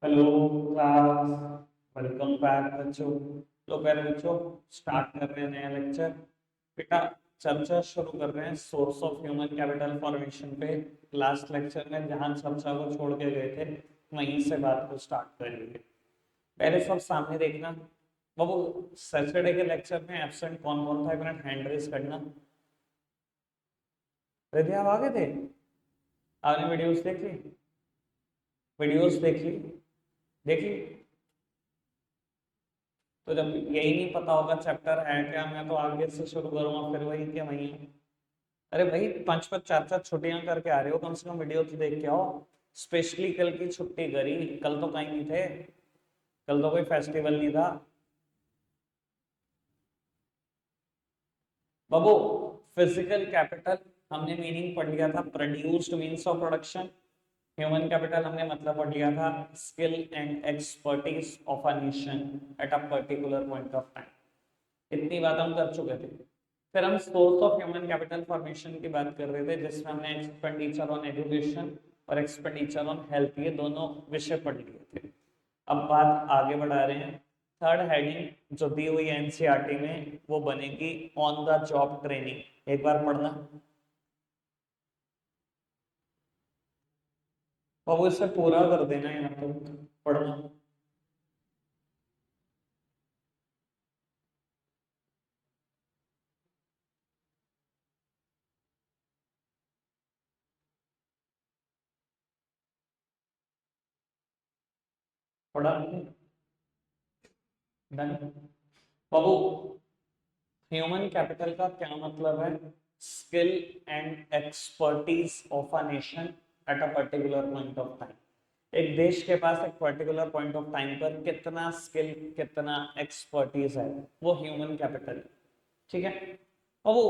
Hello class. Welcome back बच्चों। तो पहले बच्चों स्टार्ट कर रहे हैं नया लेक्चर। बेटा चर्चा शुरू कर रहे हैं source of human capital formation पे। लास्ट लेक्चर में जहां चर्चा को छोड़ के गए थे वहीं से बात को स्टार्ट करेंगे। पहले सब सामने देखना। बाबू सैटरडे के लेक्चर में एब्सेंट कौन कौन था, एक मिनट हैंड रेज करना। रिद्धि आप आ गए थे? आपने वीडियोस देख ली? वीडियोस देख ली? देख ली? तो जब यही नहीं पता होगा चैप्टर है क्या, मैं तो आगे से शुरू करूंगा फिर वही क्या वही। अरे भाई पांच पांच चार चार छुट्टियां करके आ रहे हो, कम से कम वीडियो तो देख के आओ। स्पेशली कल की छुट्टी करी, कल तो कहीं नहीं थे, कल तो कोई फेस्टिवल नहीं था। बाबू फिजिकल कैपिटल हमने मीनिंग पढ़ लिया था, produced means of production. Human capital हमने मतलब पढ़ लिया था, skill and expertise of a nation at a particular point of time. इतनी बात हम कर चुके थे। फिर हम source of human capital formation की बात कर रहे थे, जिसमें हमने एक्सपेंडिचर ऑन एजुकेशन और एक्सपेंडिचर ऑन हेल्थ ये दोनों विषय पढ़ लिए थे। अब बात आगे बढ़ा रहे हैं। थर्ड हेडिंग जो दी हुई एनसीईआरटी में वो बनेगी ऑन द जॉब ट्रेनिंग। एक बार पढ़ना और वो इसे पूरा कर देना, यहाँ तक पढ़ना। पढ़ा डन। बाबू ह्यूमन कैपिटल का क्या मतलब है? Skill and expertise of a nation at a particular point of time. एक देश के पास एक पर्टिकुलर पॉइंट ऑफ टाइम पर कितना स्किल कितना एक्सपर्टीज है, वो ह्यूमन कैपिटल। ठीक है। और वो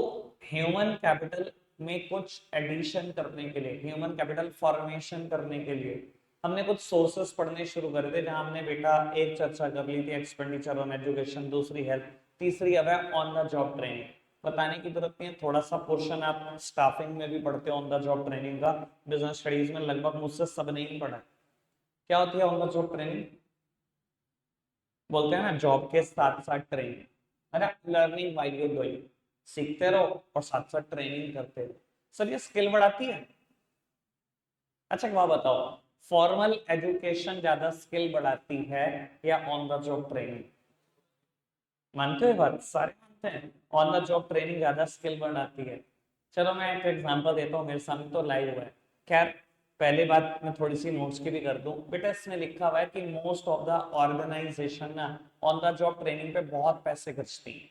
ह्यूमन कैपिटल में कुछ एडिशन करने के लिए, ह्यूमन कैपिटल फॉर्मेशन करने के लिए हमने कुछ सोर्सेस पढ़ने शुरू करे थे, जहां हमने बेटा एक चर्चा कर ली थी एक्सपेंडिचर ऑन एजुकेशन, दूसरी हेल्थ, तीसरी अब है ऑन द जॉब ट्रेनिंग। बताने की जरूरत नहीं है, थोड़ा सा पोर्शन आप स्टाफिंग में भी पढ़ते हो ऑन द जॉब ट्रेनिंग का, बिजनेस स्टडीज में लगभग मुझसे सब ने ही पढ़ा। क्या होती है ऑन द जॉब ट्रेनिंग? बोलते हैं ना जॉब के साथ साथ ट्रेनिंग, है ना, लर्निंग व्हाइल यू डूइंग। सीखते रहो और साथ साथ ट्रेनिंग करते रहो। सर ये स्किल बढ़ाती है? अच्छा एक बात बताओ, फॉर्मल एजुकेशन ज्यादा स्किल बढ़ाती है या ऑन द जॉब ट्रेनिंग? मानते हो ये बात? सारे मानते हैं ऑन द जॉब ट्रेनिंग ज्यादा स्किल बढ़ाती है। चलो मैं एक एग्जांपल देता हूँ, मेरे सामने तो लाइव हुआ है। खैर पहले बात मैं थोड़ी सी नोट्स की भी कर दूं। बेटा इसमें लिखा हुआ है कि मोस्ट ऑफ द ऑर्गेनाइजेशन ना ऑन द जॉब ट्रेनिंग पे बहुत पैसे खर्चती है।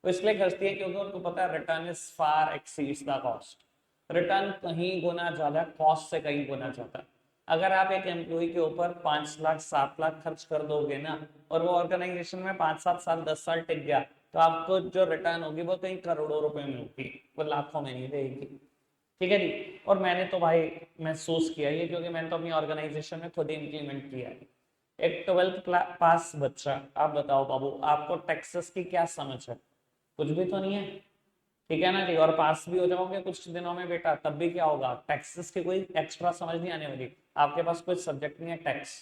तो इसलिए खर्चती है क्योंकि उनको पता है return is far exceeds the cost. Return कहीं गुना ज्यादा, कॉस्ट से कहीं गुना ज्यादा। अगर आप एक एम्प्लॉय के ऊपर 5 लाख 7 लाख खर्च कर दोगे ना, और वो ऑर्गेनाइजेशन में 5 7 साल 10 साल टिक गया, तो आपको जो रिटर्न होगी वो कहीं करोड़ों रुपए में होगी, वो लाखों में नहीं देगी। ठीक है जी। और मैंने तो भाई महसूस किया ये, क्योंकि मैंने तो अपनी ऑर्गेनाइजेशन में खुद ही इंप्लीमेंट किया है। एक 12th पास बच्चा, आप बताओ बाबू आपको टैक्सेस की क्या समझ है? कुछ भी तो नहीं है। ठीक है ना जी। और पास भी हो जाओगे कुछ दिनों में बेटा, तब भी क्या होगा, टैक्सेस की कोई एक्स्ट्रा समझ नहीं आने वाली। आपके पास कोई सब्जेक्ट नहीं है टैक्स।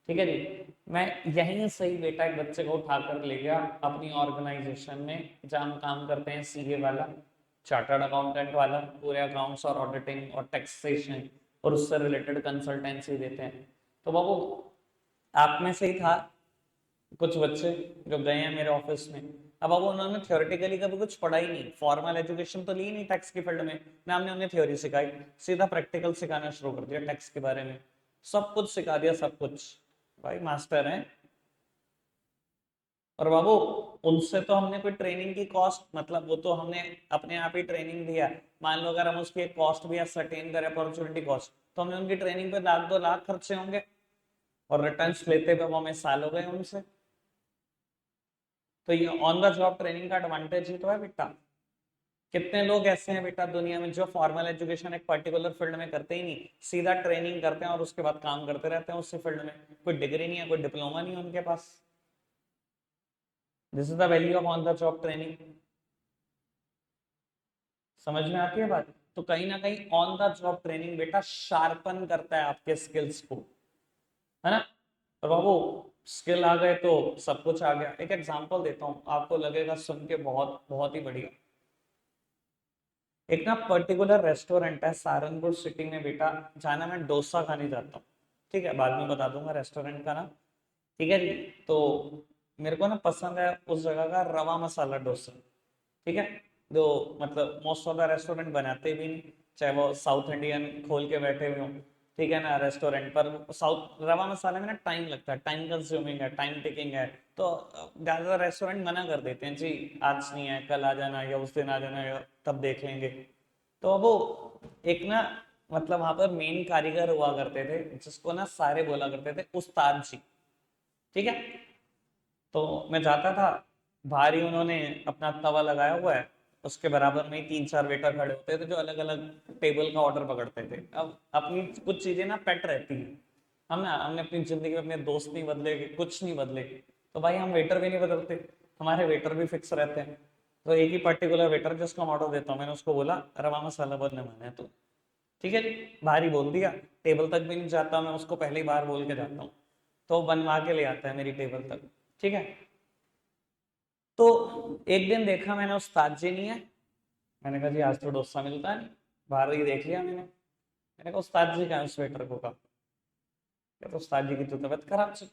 ठीक है जी। मैं यहीं से ही बेटा एक बच्चे को उठा कर ले गया अपनी ऑर्गेनाइजेशन में, जहाँ हम काम करते हैं सीए वाला, चार्टर्ड अकाउंटेंट वाला, पूरे अकाउंट्स और ऑडिटिंग और टैक्सेशन और उससे रिलेटेड कंसल्टेंसी देते हैं। तो बाबू आप में से ही था कुछ बच्चे जो गए हैं मेरे ऑफिस में। अब उन्होंने थ्योरेटिकली कभी कुछ पढ़ा ही नहीं, फॉर्मल एजुकेशन तो ली नहीं टैक्स की फील्ड में, ना हमने उन्हें थ्योरी सिखाई, सीधा प्रैक्टिकल सिखाना शुरू कर दिया टैक्स के बारे में। सब कुछ सिखा दिया, सब कुछ। भाई मास्टर हैं। और बाबू उनसे तो हमने कोई ट्रेनिंग की कॉस्ट, मतलब वो तो हमने अपने आप ही ट्रेनिंग दिया। मान लो अगर हम उसकी कॉस्ट भी असरटेन करें, अपॉर्चुनिटी कॉस्ट, तो हमने उनकी ट्रेनिंग पे 1 लाख 2 लाख खर्चे होंगे, और रिटर्न्स लेते हुए वो हमें साल हो गए उनसे। तो ये ऑन द जॉब ट्रेनिंग का एडवांटेज ही तो है बेटा। कितने लोग ऐसे हैं बेटा दुनिया में जो फॉर्मल एजुकेशन एक पर्टिकुलर फील्ड में करते ही नहीं, सीधा ट्रेनिंग करते हैं और उसके बाद काम करते रहते हैं उसी फील्ड में। कोई डिग्री नहीं है, कोई डिप्लोमा नहीं है उनके पास। This is the value of on the job training. समझ में आती है बात? तो कहीं ना कहीं ऑन द जॉब ट्रेनिंग बेटा शार्पन करता है आपके स्किल्स को, है ना। और बाबू स्किल आ गए तो सब कुछ आ गया। एक एग्जांपल देता हूँ, आपको लगेगा सुन के बहुत बहुत ही बढ़िया। एक ना पर्टिकुलर रेस्टोरेंट है सहारनपुर सिटी में बेटा, जाना मैं डोसा खाने जाता हूँ, ठीक है, बाद में बता दूंगा रेस्टोरेंट का नाम, ठीक है जी। तो मेरे को ना पसंद है उस जगह का रवा मसाला डोसा, ठीक है। जो मतलब मोस्ट ऑफ द रेस्टोरेंट बनाते भी नहीं, चाहे वो साउथ इंडियन खोल के बैठे हुए हों, ठीक है ना, रेस्टोरेंट पर साउथ रवा मसाले में ना टाइम लगता है, टाइम कंज्यूमिंग है, टाइम टेकिंग है, तो ज्यादा रेस्टोरेंट मना कर देते हैं जी, आज नहीं है, कल आ जाना या उस दिन आ जाना या तब देख लेंगे। तो वो एक ना मतलब वहां पर मेन कारीगर हुआ करते थे जिसको ना सारे बोला करते थे उस्ताद जी, ठीक है। तो मैं जाता था, बाहर ही उन्होंने अपना तवा लगाया हुआ है, उसके बराबर में ही तीन चार वेटर खड़े होते थे जो अलग अलग टेबल का ऑर्डर पकड़ते थे। अब अपनी कुछ चीजें ना पेट रहती हैं, हमने अपनी जिंदगी में अपने दोस्त नहीं बदले, कुछ नहीं बदले, तो भाई हम वेटर भी नहीं बदलते, हमारे वेटर भी फिक्स रहते हैं। तो एक ही पर्टिकुलर वेटर जिसको ऑर्डर देता हूँ, मैंने उसको बोला रवा मसाला बनने वाला है तो ठीक है, बाहर ही बोल दिया, टेबल तक भी नहीं जाता मैं, उसको पहले ही बाहर बोल के जाता हूँ, तो वो बनवा के ले आता है मेरी टेबल तक, ठीक है। तो एक दिन देखा मैंने उस्ताद जी नहीं है, मैंने कहा जी आज तो डोसा मिलता नहीं, बाहर ही देख लिया मैंने कहा उस्ताद जी कहाँ है, उस वेटर को कहा, कहते तो उस्ताद जी की तो तबीयत खराब चल।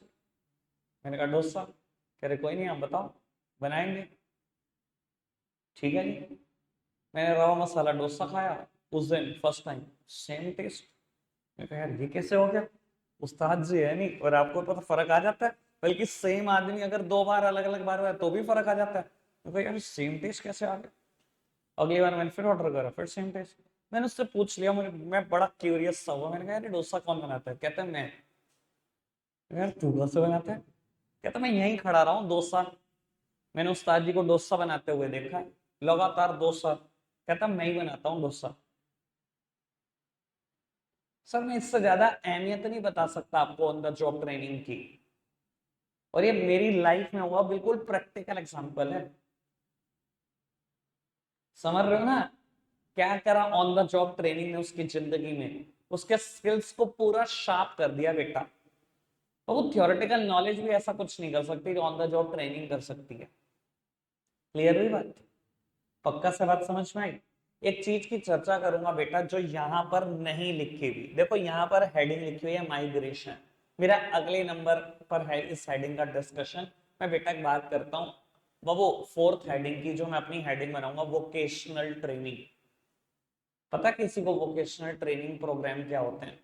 मैंने कहा डोसा, कह रहे कोई नहीं आप बताओ बनाएंगे, ठीक है जी। मैंने रवा मसाला डोसा खाया उस दिन फर्स्ट टाइम, सेम टेस्ट। मैं कहा यार ये कैसे हो गया, उस्ताद जी है नहीं और आपको पता फर्क आ जाता है, बल्कि सेम आदमी अगर दो बार अलग अलग बार हुआ तो भी फर्क आ जाता है। मैं कहा यार सेम टेस्ट कैसे आ गया। अगली बार मैंने फिर ऑर्डर करा, फिर सेम टेस्ट। मैंने उससे पूछ लिया, मुझे मैं बड़ा क्यूरियस सा हुआ, मैंने कहा यार डोसा कौन बनाता है, कहता है मैं। यार तू कैसे बनाता है, कहता मैं यहीं खड़ा रहा हूँ 2 साल, मैंने उस्ताद जी को डोसा बनाते हुए देखा है, लगातार 2 साल, कहता मैं ही बनाता हूँ डोसा। सर मैं इससे ज्यादा अहमियत नहीं बता सकता आपको ऑन द जॉब ट्रेनिंग की, और ये मेरी लाइफ में हुआ बिल्कुल प्रैक्टिकल एग्जांपल है, समझ रहे हो ना, क्या करा ऑन द जॉब ट्रेनिंग ने उसकी जिंदगी में, उसके स्किल्स को पूरा शार्प कर दिया बेटा। तो वो थियोरेटिकल नॉलेज भी ऐसा कुछ नहीं कर सकती जो ऑन द जॉब ट्रेनिंग कर सकती है। क्लियर हुई बात, पक्का से बात समझ में आई। एक चीज की चर्चा करूंगा बेटा जो यहाँ पर नहीं लिखी हुई, देखो यहाँ पर हेडिंग लिखी हुई है माइग्रेशन, मेरा अगले नंबर पर है इस हेडिंग का डिस्कशन। मैं बेटा एक बात करता हूँ, वो फोर्थ हेडिंग की जो मैं अपनी हेडिंग बनाऊंगा, वोकेशनल ट्रेनिंग। पता किसी को वोकेशनल ट्रेनिंग प्रोग्राम क्या होते हैं,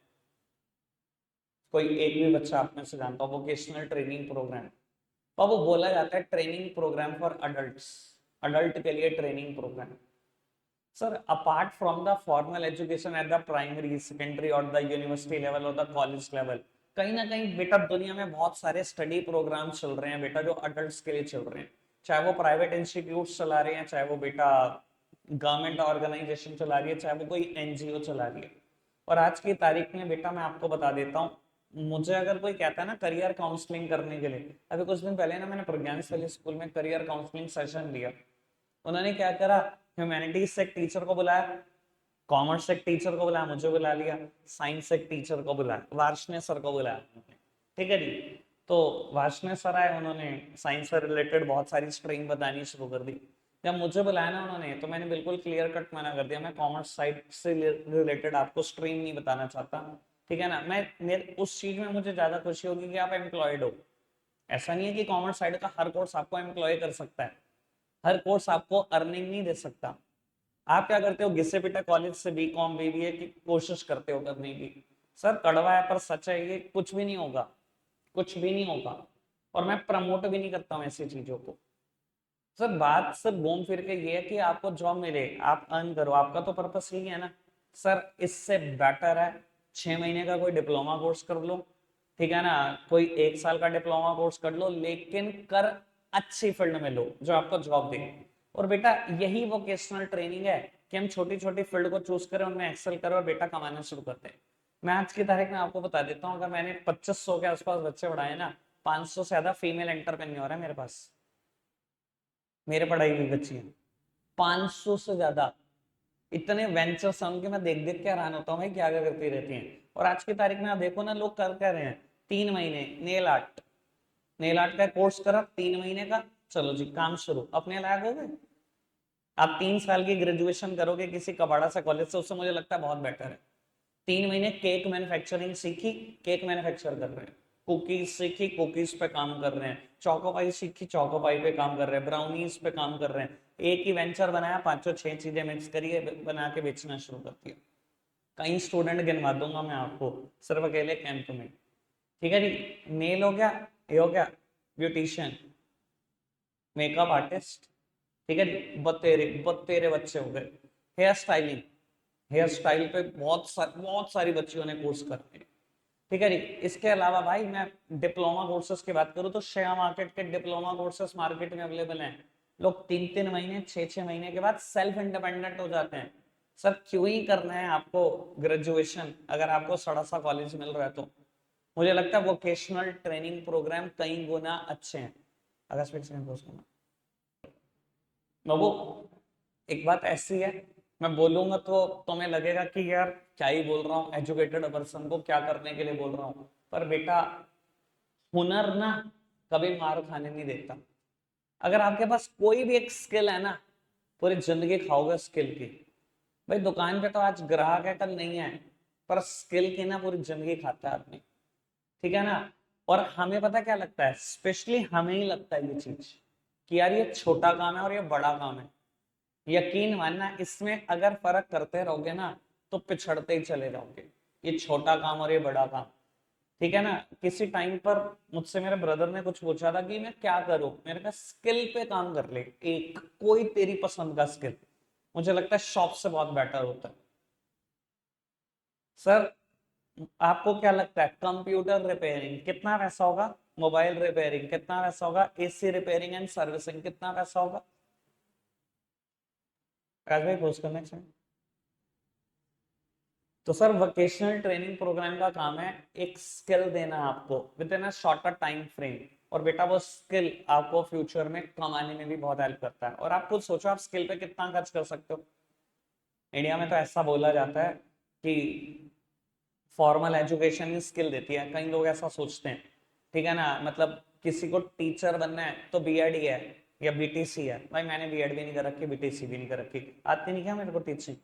कोई एक भी बच्चा आप में से जानता हो वोकेशनल ट्रेनिंग प्रोग्राम। और वो बोला जाता है training programme for adults, adult के लिए training programme. Sir apart from the formal education at the primary secondary और द यूनिवर्सिटी लेवल और द कॉलेज लेवल, कहीं ना कहीं बेटा दुनिया में बहुत सारे स्टडी प्रोग्राम चल रहे हैं बेटा जो अडल्ट्स के लिए चल रहे हैं, चाहे वो प्राइवेट इंस्टीट्यूट चला रहे हैं, चाहे वो बेटा गवर्नमेंट ऑर्गेनाइजेशन चला रही है, चाहे वो कोई एनजीओ चला रही है। और आज की तारीख में बेटा मैं आपको बता देता हूँ, मुझे अगर कोई कहता है ना करियर काउंसलिंग करने के लिए, अभी कुछ दिन पहले ना मैंने प्रज्ञान शैली स्कूल में करियर काउंसलिंग सेशन लिया। उन्होंने क्या करा, ह्यूमैनिटीज से एक टीचर को बुलाया, कॉमर्स से एक टीचर को बुलाया, मुझे बुला लिया, साइंस से एक टीचर को बुलाया, वार्षणेय सर को बुलाया, ठीक है जी। तो वार्षणेय सर आए, उन्होंने साइंस से रिलेटेड बहुत सारी स्ट्रीम बतानी शुरू कर दी। जब मुझे बुलाया ना उन्होंने, तो मैंने बिल्कुल क्लियर कट मना कर दिया, मैं कॉमर्स साइड से रिलेटेड आपको स्ट्रीम नहीं बताना चाहता, ठीक है ना। मैं मेरे उस चीज में मुझे ज्यादा खुशी होगी कि आप एम्प्लॉयड हो, ऐसा नहीं है कि कॉमर्स साइड का हर कोर्स आपको एम्प्लॉय कर सकता है, हर कोर्स आपको अर्निंग नहीं दे सकता। आप क्या करते हो, घिसे पिटे कॉलेज से बीकॉम बीबीए की कोशिश करते हो करने की, सर कड़वा है पर सच है, ये कुछ भी नहीं होगा, कुछ भी नहीं होगा। और मैं प्रमोट भी नहीं करता हूँ ऐसी चीजों को। सर बात सिर्फ घूम फिर के ये है कि आपको जॉब मिले, आप अर्न करो, आपका तो पर्पस यही है ना। सर इससे बेटर है 6 महीने का कोई डिप्लोमा कोर्स कर लो, ठीक है ना, कोई 1 साल का डिप्लोमा कोर्स कर लो, लेकिन कर अच्छी फील्ड में लो जो आपको जॉब दे। और बेटा यही वोकेशनल ट्रेनिंग है कि हम छोटी छोटी फील्ड को चूज करें, उनमें एक्सेल करें और बेटा कमाना शुरू करते हैं। मैं आज की तारीख में आपको बता देता हूँ, अगर मैंने 2500 के आसपास बच्चे पढ़ाए ना, 500 से ज्यादा फीमेल एंटरप्रेन्योर है मेरे पास, मेरे पढ़ाई हुई बच्ची हैं 500 से ज्यादा। इतने वेंचर साउंड के मैं देख देख के हैरान होता हूँ भाई क्या क्या करती रहती हैं। और आज की तारीख में आप देखो ना लोग कर क्या रहे हैं, 3 महीने नेल आर्ट, नेल आर्ट का कोर्स करा 3 महीने का, चलो जी काम शुरू, अपने लायक हो गए। आप 3 साल की ग्रेजुएशन करोगे किसी कबाड़ा सा कॉलेज से, उससे मुझे लगता है बहुत बेटर है। 3 महीने केक मैन्युफैक्चरिंग सीखी, केक मैन्युफैक्चर कर रहे हैं, कुकीज सीखी, कुकीज पे काम कर रहे हैं, चौकोपाई सीखी, चौकोपाई पे काम कर रहे हैं, ब्राउनीज पे काम कर रहे हैं। एक ही वेंचर बनाया, 5 6 चीजें मिक्स करिए, बना के बेचना शुरू कर दिया। कई स्टूडेंट गिनवा दूंगा मैं आपको सिर्फ अकेले कैंप में। ठीक है जी, नेल हो गया, ये हो गया ब्यूटिशियन, मेकअप आर्टिस्ट, ठीक है जी, बतेरे बच्चे हो गए। हेयर स्टाइलिंग, हेयर स्टाइल पे बहुत सारी बच्चियों ने कोर्स करते हैं। ठीक है जी, इसके अलावा भाई मैं डिप्लोमा कोर्सेज की बात करूँ तो शेयर मार्केट के डिप्लोमा कोर्सेज मार्केट में अवेलेबल हैं। लोग 3 3 महीने 6 6 महीने के बाद सेल्फ इंडिपेंडेंट हो जाते हैं। सर क्यों ही करना है आपको ग्रेजुएशन, अगर आपको सड़ा सा कॉलेज मिल रहा है तो। मुझे लगता है वोकेशनल ट्रेनिंग प्रोग्राम कई गुना अच्छे हैं। अगर बाबू एक बात ऐसी है, मैं बोलूंगा तो तुम्हें लगेगा कि यार क्या ही बोल रहा हूँ, एजुकेटेड पर्सन को क्या करने के लिए बोल रहा हूँ, पर बेटा हुनर ना कभी मार खाने नहीं देता। अगर आपके पास कोई भी एक स्किल है ना, पूरी जिंदगी खाओगे स्किल की। भाई दुकान पे तो आज ग्राहक है कल नहीं है, पर स्किल की ना पूरी जिंदगी खाता है आदमी। ठीक है ना। और हमें पता क्या लगता है, स्पेशली हमें ही लगता है ये चीज कि यार ये छोटा काम है और ये बड़ा काम है। यकीन मानना इसमें अगर फर्क करते रहोगे ना तो पिछड़ते ही चले जाओगे, ये छोटा काम और ये बड़ा काम। ठीक है ना। किसी टाइम पर मुझसे मेरे ब्रदर ने कुछ पूछा था कि मैं क्या करूं, मैंने कहा स्किल पे काम कर ले, एक कोई तेरी पसंद का स्किल, मुझे लगता है शॉप से बहुत बेटर होता है। सर आपको क्या लगता है कंप्यूटर रिपेयरिंग कितना पैसा होगा, मोबाइल रिपेयरिंग कितना पैसा होगा, एसी रिपेयरिंग एंड सर्विसिंग कितना पैसा होगा। राज भाई पोस्ट करने से तो सर वोकेशनल ट्रेनिंग प्रोग्राम का काम है एक स्किल देना आपको with in a shorter time frame. और बेटा वो स्किल आपको फ्यूचर में कमाने में भी बहुत हेल्प करता है। और आप खुद सोचो आप स्किल पे कितना खर्च कर सकते हो। इंडिया में तो ऐसा बोला जाता है कि फॉर्मल एजुकेशन ही स्किल देती है, कई लोग ऐसा सोचते हैं। ठीक है ना, मतलब किसी को टीचर बनना है तो बीएड ही है या बीटीसी है। भाई मैंने बीएड भी नहीं कर रखी, बीटीसी भी नहीं कर रखी, आती नहीं क्या मेरे को टीचिंग।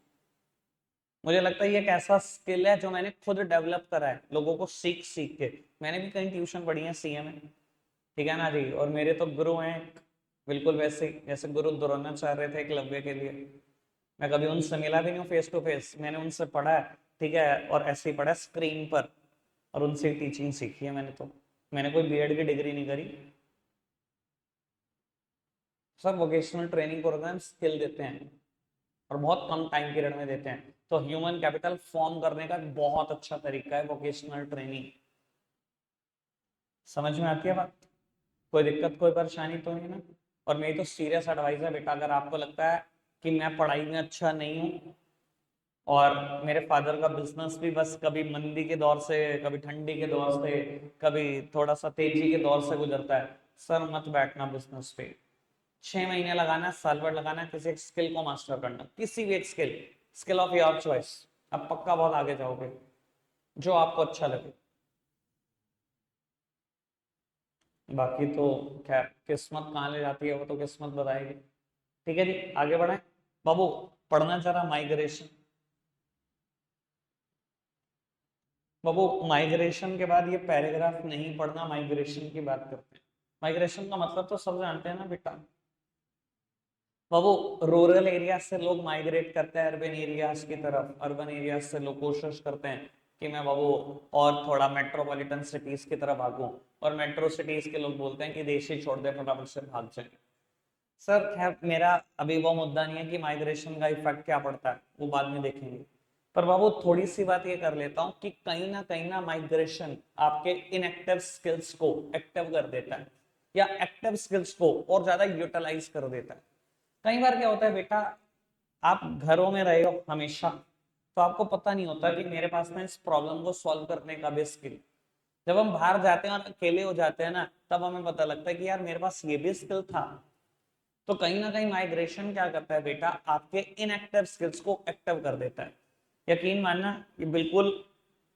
मुझे लगता है ये एक ऐसा स्किल है जो मैंने खुद डेवलप करा है लोगों को सीख सीख के। मैंने भी कहीं ट्यूशन पढ़ी है सीए में। ठीक है ना जी। और मेरे तो गुरु हैं बिल्कुल वैसे जैसे गुरु द्रोणाचार्य थे एकलव्य के लिए। मैं कभी उनसे मिला भी नहीं हूँ फेस टू फेस, मैंने उनसे पढ़ा है। ठीक है, और ऐसे ही पढ़ा स्क्रीन पर, और उनसे टीचिंग सीखी है मैंने तो। मैंने कोई बीएड की डिग्री नहीं करी। सब वोकेशनल ट्रेनिंग प्रोग्राम स्किल देते हैं और बहुत कम टाइम पीरियड में देते हैं। तो ह्यूमन कैपिटल फॉर्म करने का एक बहुत अच्छा तरीका है वोकेशनल ट्रेनिंग। समझ में आती है बात, कोई दिक्कत कोई परेशानी तो नहीं ना। और मेरी तो सीरियस एडवाइस है बेटा, अगर आपको लगता है कि मैं पढ़ाई में अच्छा नहीं हूँ और मेरे फादर का बिजनेस भी बस कभी मंदी के दौर से, कभी ठंडी के दौर से, कभी थोड़ा सा तेजी के दौर से गुजरता है, सर मत बैठना बिजनेस पे। 6 महीने लगाना, साल भर लगाना, किसी एक स्किल को मास्टर करना, किसी भी एक skill, skill of your choice. अब पक्का बहुत आगे जाओगे, जो आपको अच्छा लगे। बाकी तो खैर किस्मत कहाँ ले जाती है वो तो किस्मत बताएगी। ठीक है जी, आगे बढ़े बाबू। पढ़ना जरा माइग्रेशन। बाबू माइग्रेशन के बाद ये पैराग्राफ नहीं पढ़ना, माइग्रेशन की बात करते हैं। माइग्रेशन का मतलब तो सब जानते हैं ना बेटा। बाबू रूरल एरिया से लोग माइग्रेट करते हैं अर्बन एरियाज की तरफ, अर्बन एरियाज से लोग कोशिश करते हैं कि मैं बाबू और थोड़ा मेट्रोपॉलिटन सिटीज की तरफ भागूं। और मेट्रो सिटीज के लोग बोलते हैं कि देश ही छोड़ दे, फटाफट से भाग जाए। सर खैर मेरा अभी वो मुद्दा नहीं है कि माइग्रेशन का इफेक्ट क्या पड़ता है, वो बाद में देखेंगे। पर बाबू थोड़ी सी बात ये कर लेता हूँ कि कहीं ना माइग्रेशन आपके इनएक्टिव स्किल्स को एक्टिव कर देता है, या एक्टिव स्किल्स को और ज्यादा यूटिलाइज कर देता है। कई बार क्या होता है बेटा, आप घरों में रहे हो हमेशा, तो आपको पता नहीं होता कि मेरे पास ना इस प्रॉब्लम को सॉल्व करने का भी स्किल। जब हम बाहर जाते हैं और अकेले हो जाते हैं ना, तब हमें पता लगता है कि यार मेरे पास ये भी स्किल था। तो कहीं ना कहीं माइग्रेशन क्या करता है बेटा, आपके इनएक्टिव स्किल्स को एक्टिव कर देता है। यकीन मानना ये बिल्कुल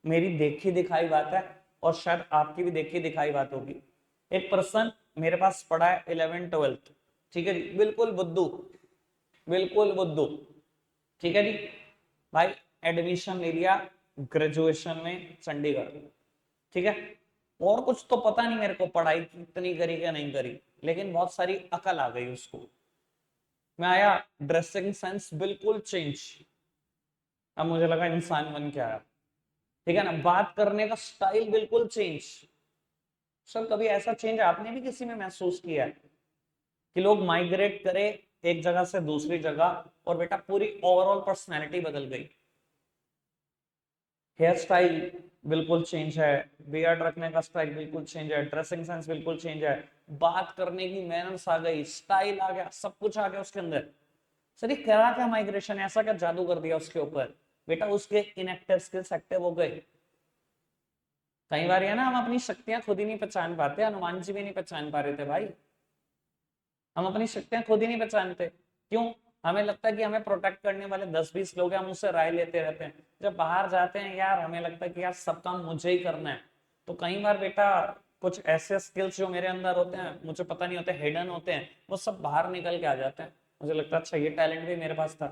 मेरी देखी दिखाई बात है। और शायद आपकी भी देखी दिखाई बात होगी। एक पर्सन मेरे पास पढ़ा है 11th-12th, ठीक है जी, बिल्कुल बुद्धू, बिल्कुल बुद्धू, ठीक है जी भाई, एडमिशन ले लिया ग्रेजुएशन में चंडीगढ़, ठीक है, और कुछ तो पता नहीं मेरे को पढ़ाई कितनी करी क्या नहीं करी, लेकिन बहुत सारी अकल आ गई उसको। मैं आया, ड्रेसिंग सेंस बिल्कुल चेंज, अब मुझे लगा इंसान बन के आया, ठीक है ना, बात करने का स्टाइल बिल्कुल चेंज। सर कभी ऐसा चेंज आपने भी किसी में महसूस किया है कि लोग माइग्रेट करे एक जगह से दूसरी जगह और बेटा पूरी ओवरऑल पर्सनैलिटी बदल गई, हेयर स्टाइल बिल्कुल चेंज है, बियर्ड रखने का स्टाइल बिल्कुल चेंज है, ड्रेसिंग सेंस बिल्कुल चेंज है, बात करने की मैनर्स आ गई, स्टाइल आ गया, सब कुछ आ गया उसके अंदर। सर ये करा क्या माइग्रेशन, ऐसा क्या जादू कर दिया उसके ऊपर? बेटा उसके इनएक्टिव स्किल्स एक्टिव हो गए। कई बार है ना, हम अपनी शक्तियां खुद ही नहीं पहचान पाते, हनुमान जी भी नहीं पहचान पा रहे थे भाई, हम अपनी शक्तियां खुद ही नहीं पहचानते। क्यों? हमें लगता है कि हमें प्रोटेक्ट करने वाले 10-20 लोग हैं, हम उससे राय लेते रहते हैं। जब बाहर जाते हैं यार, हमें लगता है कि यार सब काम मुझे ही करना है। तो कई बार बेटा कुछ ऐसे स्किल्स जो मेरे अंदर होते हैं, मुझे पता नहीं होते, हिडन होते हैं, वो सब बाहर निकल के आ जाते हैं। मुझे लगता है अच्छा ये टैलेंट भी मेरे पास था।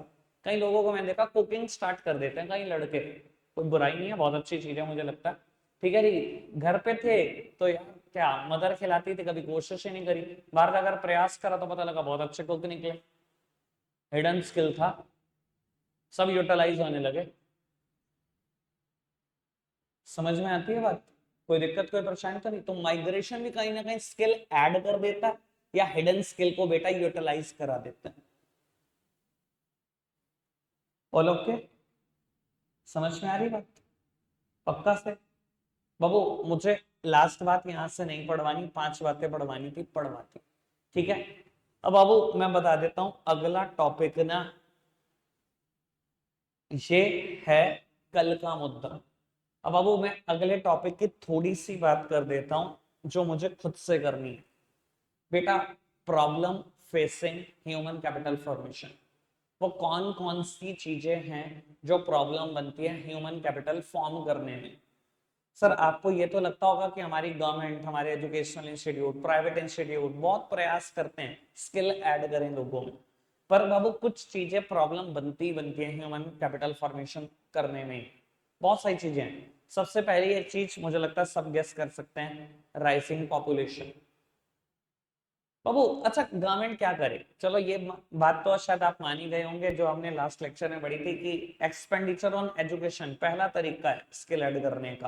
कई लोगों को मैंने देखा कुकिंग स्टार्ट कर देते हैं, कई लड़के, कोई बुराई नहीं है, बहुत अच्छी चीज है मुझे लगता है, ठीक है जी। घर पे थे तो यार क्या मदर खिलाती थी, कभी कोशिश ही नहीं करी, बाहर जाकर प्रयास करा तो पता लगा बहुत अच्छे कुक निकले, हिडन स्किल था, सब यूटिलाइज होने लगे। समझ में आती है बात? कोई दिक्कत कोई परेशानी तो नहीं? तो माइग्रेशन भी कहीं ना कहीं स्किल ऐड कर देता है या हिडन स्किल को बेटा यूटिलाइज करा देता है। ऑल ओके, समझ में आ रही बात? पक्का से? बाबू मुझे लास्ट बात यहां से नहीं पढ़वानी, 5 बातें पढ़वानी थी, पढ़वाती, ठीक है। अब बाबू मैं बता देता हूं अगला टॉपिक ना, ये है कल का मुद्दा। अब बाबू मैं अगले टॉपिक की थोड़ी सी बात कर देता हूं जो मुझे खुद से करनी है बेटा। Problem facing human capital formation, वो कौन कौन सी चीजें हैं जो प्रॉब्लम बनती है ह्यूमन कैपिटल फॉर्म करने में। सर आपको ये तो लगता होगा कि हमारी गवर्नमेंट, हमारे एजुकेशनल इंस्टीट्यूट, प्राइवेट इंस्टीट्यूट बहुत प्रयास करते हैं स्किल ऐड करें लोगों में, पर बाबू कुछ चीजें प्रॉब्लम बनती है ह्यूमन कैपिटल फॉर्मेशन करने में। बहुत सारी चीजें हैं। सबसे पहली एक चीज मुझे लगता है सब गेस कर सकते हैं, राइजिंग पॉपुलेशन। बाबू अच्छा गवर्नमेंट क्या करे, चलो ये बात तो शायद आप मान ही गए होंगे, जो हमने लास्ट लेक्चर में पढ़ी थी कि एक्सपेंडिचर ऑन एजुकेशन पहला तरीका है स्किल ऐड करने का,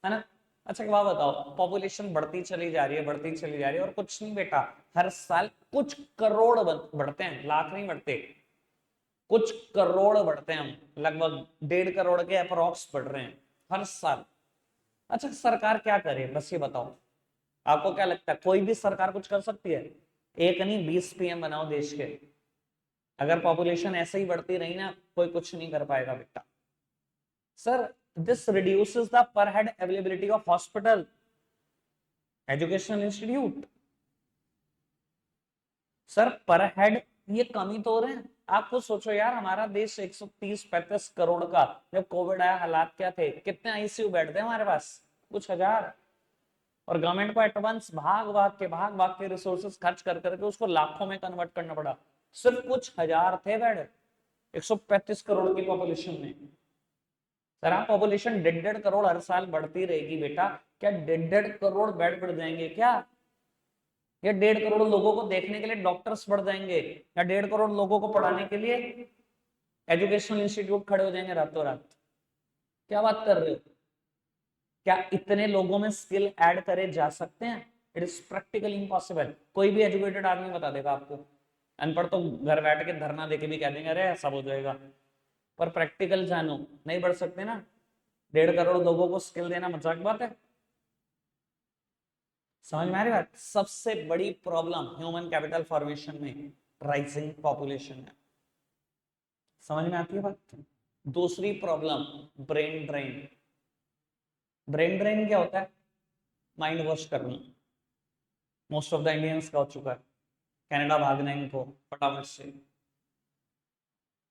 है ना। अच्छा एक बात बताओ, पॉपुलेशन बढ़ती चली जा रही है, बढ़ती चली जा रही है, और कुछ नहीं बेटा, हर साल कुछ करोड़ बढ़ते हैं, लाख नहीं बढ़ते, कुछ करोड़ बढ़ते हैं, हम लगभग 1.5 करोड़ के अप्रोक्स बढ़ रहे हैं हर साल। अच्छा सरकार क्या करे बस ये बताओ, आपको क्या लगता है कोई भी सरकार कुछ कर सकती है? एक नहीं 20 पीएम बनाओ देश के, अगर पॉपुलेशन ऐसे ही बढ़ती रही ना, कोई कुछ नहीं कर पाएगा बेटा। सर दिस रिड्यूसेस द पर head availability of hospital, educational institute. Sir पर हेड ये कमी तो हो रहे हैं। आप खुद सोचो यार, हमारा देश 130-135 करोड़ का, जब कोविड आया हालात क्या थे, कितने आईसीयू बेड थे हमारे पास? कुछ हजार। और गवर्नमेंट को एडवांस भाग भाग के रिसोर्सेस खर्च कर करके उसको लाखों में कन्वर्ट करना पड़ा, सिर्फ कुछ हजार थे बेड 135 करोड़ की पॉपुलेशन में। सर आप पॉपुलेशन 1.5 करोड़ हर साल बढ़ती रहेगी बेटा, क्या 1.5 करोड़ बेड बढ़ जाएंगे क्या? या 1.5 करोड़ लोगों को देखने के लिए डॉक्टर्स बढ़ जाएंगे, या 1.5 करोड़ लोगों को पढ़ाने के लिए एजुकेशनल इंस्टीट्यूट खड़े हो जाएंगे रातों रात? क्या बात कर रहे हो? क्या इतने लोगों में स्किल ऐड करे जा सकते हैं? It is practically impossible. कोई भी एजुकेटेड आदमी बता देगा आपको, अनपढ़ तो घर बैठ के धरना देके भी कह देंगे अरे सब हो जाएगा, पर प्रैक्टिकल जानो नहीं बढ़ सकते ना। 1.5 करोड़ लोगों को स्किल देना मजाक बात है? समझ में आ रही बात? सबसे बड़ी प्रॉब्लम ह्यूमन कैपिटल फॉर्मेशन में राइजिंग पॉपुलेशन है। समझ में आती है बात? दूसरी problem brain drain. Brain drain क्या होता है? माइंड वॉश करना। मोस्ट ऑफ द इंडियंस का हो चुका है, कनाडा भागना है इनको फटाफट से,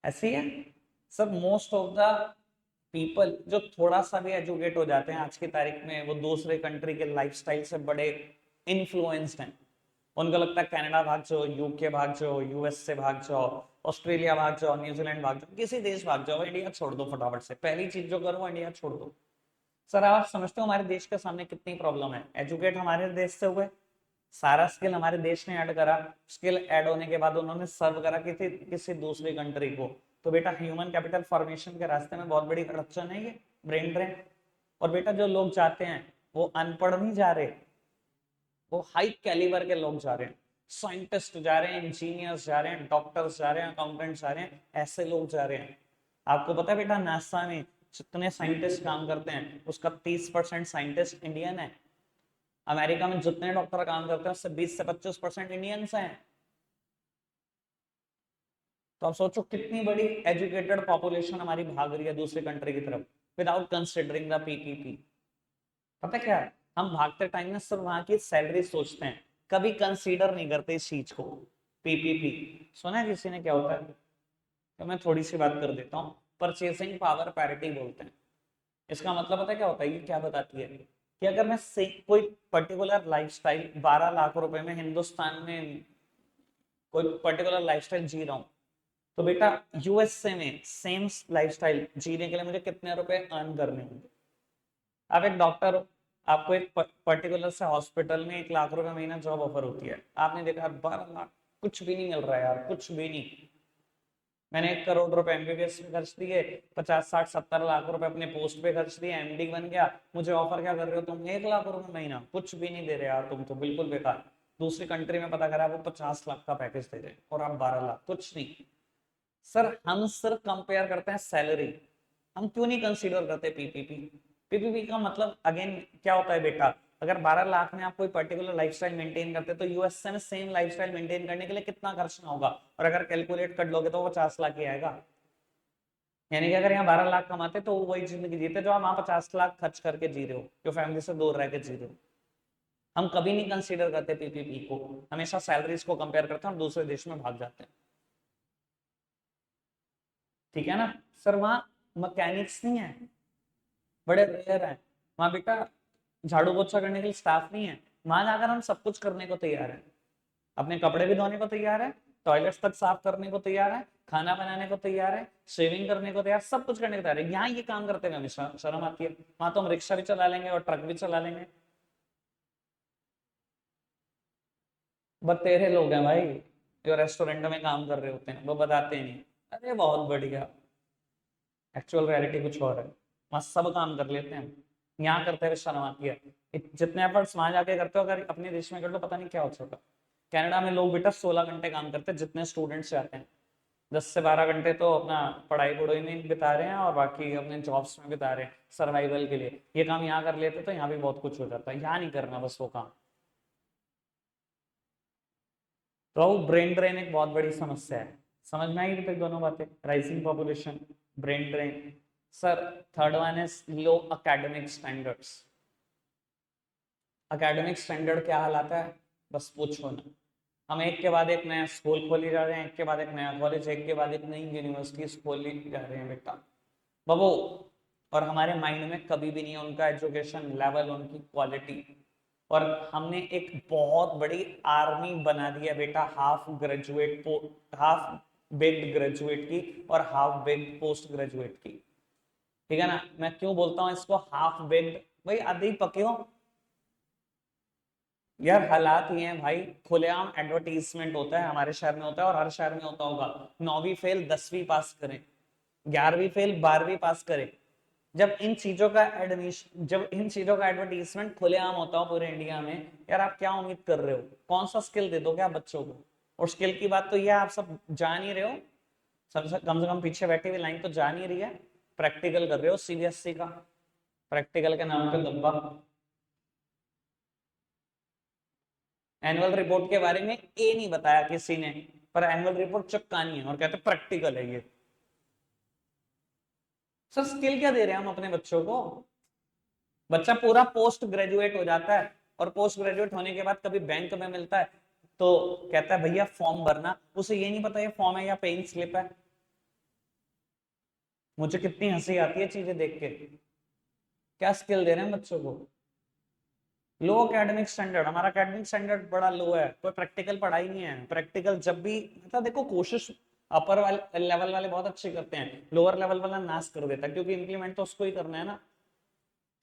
ऐसी है सब। मोस्ट ऑफ द पीपल जो थोड़ा सा भी एजुकेट हो जाते हैं आज की तारीख में, वो दूसरे कंट्री के लाइफस्टाइल से बड़े इन्फ्लुएंस्ड हैं। उनको लगता है कनाडा भाग जाओ, यूके भाग जाओ, यूएस से भाग जाओ, ऑस्ट्रेलिया भाग जाओ, न्यूजीलैंड भाग जाओ, किसी देश भाग जाओ, इंडिया छोड़ दो फटाफट से। पहली चीज जो करो इंडिया छोड़ दो। सर आप समझते हो हमारे देश के सामने कितनी प्रॉब्लम है? एजुकेट हमारे देश से हुए, सारा स्किल हमारे देश ने ऐड करा, स्किल ऐड होने के बाद उन्होंने सर्व करा किसी किसी दूसरी कंट्री को। तो बेटा ह्यूमन कैपिटल फॉर्मेशन के रास्ते में बहुत बड़ी अड़चन है ये, ब्रेन ड्रेन। और बेटा जो लोग जाते हैं वो अनपढ़ नहीं जा रहे, वो हाई कैलिबर के लोग जा रहे हैं। साइंटिस्ट जा रहे हैं, इंजीनियर्स जा रहे हैं, डॉक्टर्स जा रहे हैं, अकाउंटेंट्स जा रहे हैं, ऐसे लोग जा रहे हैं। आपको पता है बेटा नासा में जितने साइंटिस्ट काम करते हैं उसका 30% साइंटिस्ट इंडियन है। अमेरिका में जितने डॉक्टर काम करते हैं उससे 20 से 25% इंडियंस हैं। तो आप सोचो कितनी बड़ी एजुकेटेड पॉपुलेशन हमारी भाग रही है दूसरी कंट्री की तरफ विदाउट कंसिडरिंग द पीपीपी। पता क्या है, हम भागते टाइम में सिर्फ वहां की सैलरी सोचते हैं, कभी कंसीडर नहीं करते इस चीज को। पीपीपी सुना है किसी ने क्या होता है? तो मैं थोड़ी सी बात कर देता हूँ। परचेसिंग पावर पैरिटी बोलते हैं। इसका मतलब पता है क्या होता है? ये क्या बताती है कि अगर मैं कोई पर्टिकुलर लाइफस्टाइल 12 लाख रुपए में हिंदुस्तान में कोई पर्टिकुलर लाइफस्टाइल जी रहा हूँ, तो बेटा यूएसए में सेम लाइफस्टाइल जीने के लिए मुझे कितने रुपए अर्न करने होंगे? आप एक डॉक्टर हो, आपको एक पर्टिकुलर से हॉस्पिटल में 1 लाख रुपए महीना जॉब ऑफर होती है, आपने देखा 12 लाख कुछ भी नहीं मिल रहा है यार, कुछ भी नहीं। मैंने 1 करोड़ रुपए एमबीबीएस में खर्च दिए, 50 60 70 लाख रुपए अपने पोस्ट पे खर्च दिए, एमडी बन गया, मुझे ऑफर क्या कर रहे हो तुम? 1 लाख रुपए महीना, कुछ भी नहीं दे रहे यार, तुम तो बिल्कुल बेकार। दूसरी कंट्री में पता करा वो 50 लाख का पैकेज दे रहे और आप 12 लाख, कुछ नहीं। सर हम सिर्फ कंपेयर करते हैं सैलरी, हम क्यों नहीं कंसीडर करते पीपीपी? पीपीपी का मतलब अगेन क्या होता है बेटा? अगर 12 लाख में आप कोई पर्टिकुलर लाइफस्टाइल मेंटेन करते हैं तो यूएसए में सेम लाइफस्टाइल मेंटेन करने के लिए कितना खर्चना होगा? और अगर कैलकुलेट कर लोगे तो वो 50 लाख ही आएगा। यानी कि अगर यहाँ 12 लाख कमाते तो वही जिंदगी जीते जो आप वहां 50 लाख खर्च करके जी रहे हो, जो फैमिली से दूर रह के जी रहे हो। हम कभी नहीं कंसीडर करते पीपीपी को, हमेशा सैलरीज को कंपेयर करते हैं और दूसरे देश में भाग जाते हैं। ठीक है ना? सर वहां मैकेनिक्स नहीं है, बड़े रेयर है। वहां बेटा झाड़ू पोछा करने के लिए स्टाफ नहीं है, वहां जाकर हम सब कुछ करने को तैयार है। अपने कपड़े भी धोने को तैयार है, टॉयलेट्स तक साफ करने को तैयार है, खाना बनाने को तैयार है, शेविंग करने को तैयार, सब कुछ करने को तैयार है। यहाँ ये काम करते हुए हमें शर्म आती है। वहां तो हम रिक्शा भी चला लेंगे और ट्रक भी चला लेंगे। बतेरे लोग हैं भाई जो रेस्टोरेंट में काम कर रहे होते हैं, वो बताते नहीं अरे बहुत बढ़िया, एक्चुअल रियलिटी कुछ और है। वहां सब काम कर लेते हैं, यहाँ करते हुए शर्म आती है। जितने एफर्ट्स वहां जाके करते हो अगर अपने देश में कर लो पता नहीं क्या हो सकता। कनाडा में लोग बेटा 16 घंटे काम करते हैं, जितने स्टूडेंट्स जाते हैं 10 से 12 घंटे तो अपना पढ़ाई पढ़ाई में बिता रहे हैं और बाकी अपने जॉब्स में बिता रहे हैं सर्वाइवल के लिए। ये काम यहाँ कर लेते तो यहाँ भी बहुत कुछ हो जाता है, यहाँ नहीं करना बस वो काम। तो ब्रेन ड्रेन एक बहुत बड़ी समस्या है। समझ में आई अभी तक दोनों बातें? Rising population, brain drain. Sir third one is low academic standards. Academic standard क्या हालात है बस पूछो ना। हम एक के बाद एक नया स्कूल खोली जा रहे हैं, एक के बाद एक नया कॉलेज, एक के बाद एक नई यूनिवर्सिटी खोली जा रहे हैं बेटा बाबू। और हमारे माइंड में कभी भी नहीं है उनका एजुकेशन लेवल, उनकी क्वालिटी। और हमने एक बहुत बड़ी आर्मी बना दी है बेटा, half graduate, half bagged graduate की और हाफ बेग्ड पोस्ट ग्रेजुएट की। ठीक है ना? मैं क्यों बोलता हूँ इसको हाफ बेग्ड? भाई आधे ही पके हो यार। हालात ये हैं भाई, खुलेआम एडवर्टीजमेंट होता है, हमारे शहर में होता है और हर शहर में होता होगा। 9वीं फेल 10वीं पास करें, 11वीं फेल 12वीं पास करें। जब इन चीजों का एडवर्टीजमेंट खुलेआम होता हो पूरे इंडिया में, यार आप क्या उम्मीद कर रहे हो? कौन सा स्किल दे दोगे आप बच्चों को? और स्किल की बात तो ये आप सब जान ही रहे हो, सबसे कम से कम पीछे बैठी हुई लाइन तो जान ही रही है। प्रैक्टिकल कर रहे हो सीबीएसई का, प्रैक्टिकल के नाम पे धब्बा। एनुअल रिपोर्ट के बारे में ए नहीं बताया किसी ने, पर एनुअल रिपोर्ट चिपकानी है और कहते प्रैक्टिकल है ये। सर स्किल क्या दे रहे हैं हम अपने बच्चों को? बच्चा पूरा पोस्ट ग्रेजुएट हो जाता है और पोस्ट ग्रेजुएट होने के बाद कभी बैंक में मिलता है तो कहता है भैया फॉर्म भरना, उसे ये नहीं पता ये फॉर्म है या पेइंग स्लिप है। मुझे कितनी हंसी आती है चीजें देख के। क्या स्किल दे रहे हैं बच्चों को? लो एकेडमिक स्टैंडर्ड, हमारा एकेडमिक स्टैंडर्ड बड़ा लो है, कोई प्रैक्टिकल पढ़ाई नहीं है। प्रैक्टिकल जब भी मतलब देखो कोशिश अपर वाले लेवल वाले बहुत अच्छे करते हैं, लोअर लेवल वाला नाश कर देता है, क्योंकि इंप्लीमेंट तो उसको ही करना है ना।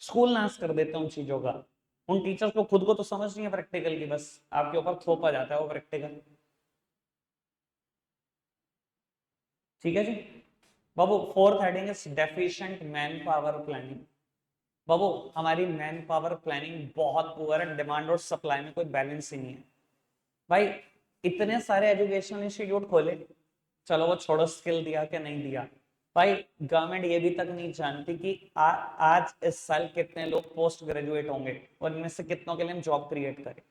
स्कूल नाश कर देते हैं उन चीजों का। उन टीचर्स को खुद को तो समझ नहीं है प्रैक्टिकल की, बस आपके ऊपर थोपा जाता है वो प्रैक्टिकल। ठीक है जी बाबू। Fourth heading is deficient man power planning. बाबू हमारी मैन पावर प्लानिंग बहुत पुअर है, डिमांड और सप्लाई में कोई बैलेंस ही नहीं है भाई। इतने सारे एजुकेशनल इंस्टीट्यूट खोले, चलो वो छोड़ो स्किल दिया कि नहीं दिया, भाई गवर्नमेंट ये भी तक नहीं जानती कि आज इस साल कितने लोग पोस्ट ग्रेजुएट होंगे और इनमें से कितनों के लिए हम जॉब क्रिएट करें।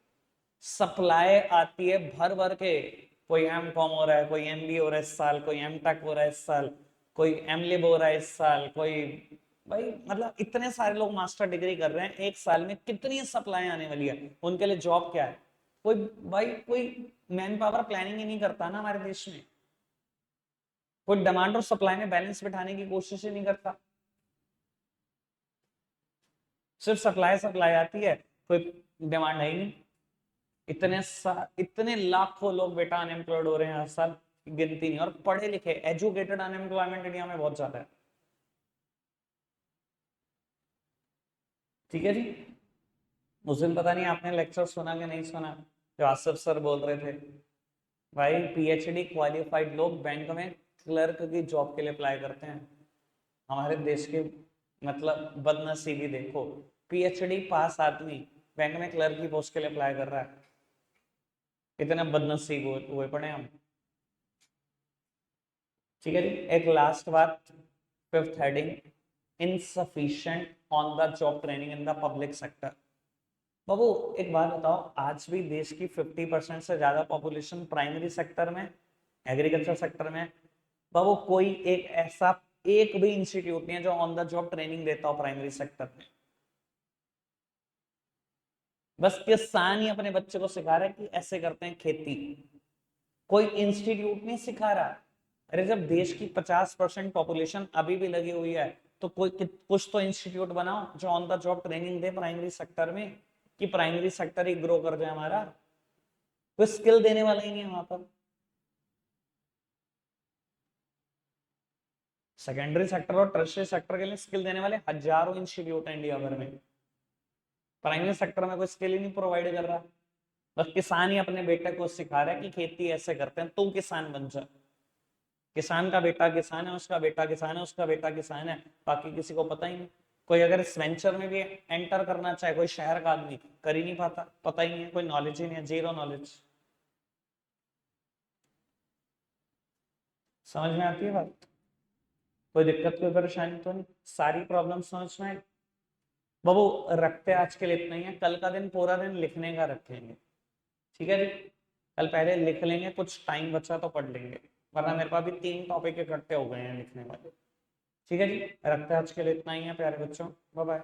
सप्लाई आती है भर भर के, कोई एम कॉम हो रहा है, कोई एम बी हो रहा है इस साल, कोई एम टेक हो रहा है इस साल, कोई एम लिब हो रहा है इस साल, कोई भाई मतलब इतने सारे लोग मास्टर डिग्री कर रहे हैं एक साल में, कितनी सप्लाई आने वाली है, उनके लिए जॉब क्या है? कोई भाई कोई मैन पावर प्लानिंग ही नहीं करता ना हमारे देश में। कोई डिमांड और सप्लाई में बैलेंस बिठाने की कोशिश ही नहीं करता। सिर्फ सप्लाई सप्लाई आती है, कोई डिमांड है ही नहीं। इतने लाखों लोग बेटा अनएम्प्लॉयड हो रहे हैं हर साल, गिनती नहीं। और पढ़े लिखे एजुकेटेड अनएम्प्लॉयमेंट इंडिया में बहुत ज्यादा है। ठीक है जी। उस दिन पता नहीं आपने लेक्चर सुना कि नहीं सुना, जो आसिफ सर बोल रहे थे, भाई पीएचडी क्वालिफाइड लोग बैंक में क्लर्क की जॉब के लिए अप्लाई करते हैं। हमारे देश की मतलब बदनसीबी देखो, पीएचडी पास आदमी बैंक में क्लर्क की पोस्ट के लिए अप्लाई कर रहा है। इतने बदनसीब हुए पड़े हम। ठीक है जी। एक लास्ट बात, fifth heading, insufficient on the job training in the public sector. बाबू एक बात बताओ, आज भी देश की 50% से ज्यादा पॉपुलेशन प्राइमरी सेक्टर में, एग्रीकल्चर सेक्टर में। बाबू कोई एक ऐसा एक भी इंस्टीट्यूट नहीं है जो ऑन द जॉब ट्रेनिंग देता हो प्राइमरी सेक्टर में। बस किसान ही अपने बच्चे को सिखा रहा है कि ऐसे करते हैं खेती, कोई इंस्टीट्यूट नहीं सिखा रहा। अरे जब देश की 50% पॉपुलेशन अभी भी लगी हुई है, तो कोई कुछ तो इंस्टीट्यूट बनाओ जो on the job training they primary sector में, कि प्राइमरी सेक्टर ही ग्रो कर जाए हमारा। कोई स्किल देने वाला ही नहीं है वहां पर। सेकेंडरी सेक्टर और टर्शियरी सेक्टर के लिए स्किल देने वाले हजारों इंस्टीट्यूट है इंडिया भर में, प्राइमरी सेक्टर में कोई स्किल ही नहीं प्रोवाइड कर रहा। बस किसान ही अपने बेटे को सिखा रहा है कि खेती ऐसे करते हैं, तू किसान बन जा। किसान का बेटा किसान है, उसका बेटा किसान है, उसका बेटा किसान है, बाकी किसी को पता ही नहीं। कोई अगर इस वेंचर में भी एंटर करना चाहे, कोई शहर का आदमी कर ही नहीं पाता, पता ही नहीं है, कोई नॉलेज ही नहीं है, जीरो नॉलेज। समझ में आती है बात? कोई दिक्कत कोई परेशानी तो नहीं, सारी प्रॉब्लम समझ में आए? बाबू रखते आज के लिए इतना ही है, कल का दिन पूरा दिन लिखने का रखेंगे। ठीक है जी। कल पहले लिख लेंगे, कुछ टाइम बचा तो पढ़ लेंगे, वरना मेरे पास भी 3 टॉपिक इकट्ठे हो गए हैं लिखने वाले। ठीक है जी। रखते हैं आज के लिए इतना ही है प्यारे बच्चों, बाय बाय।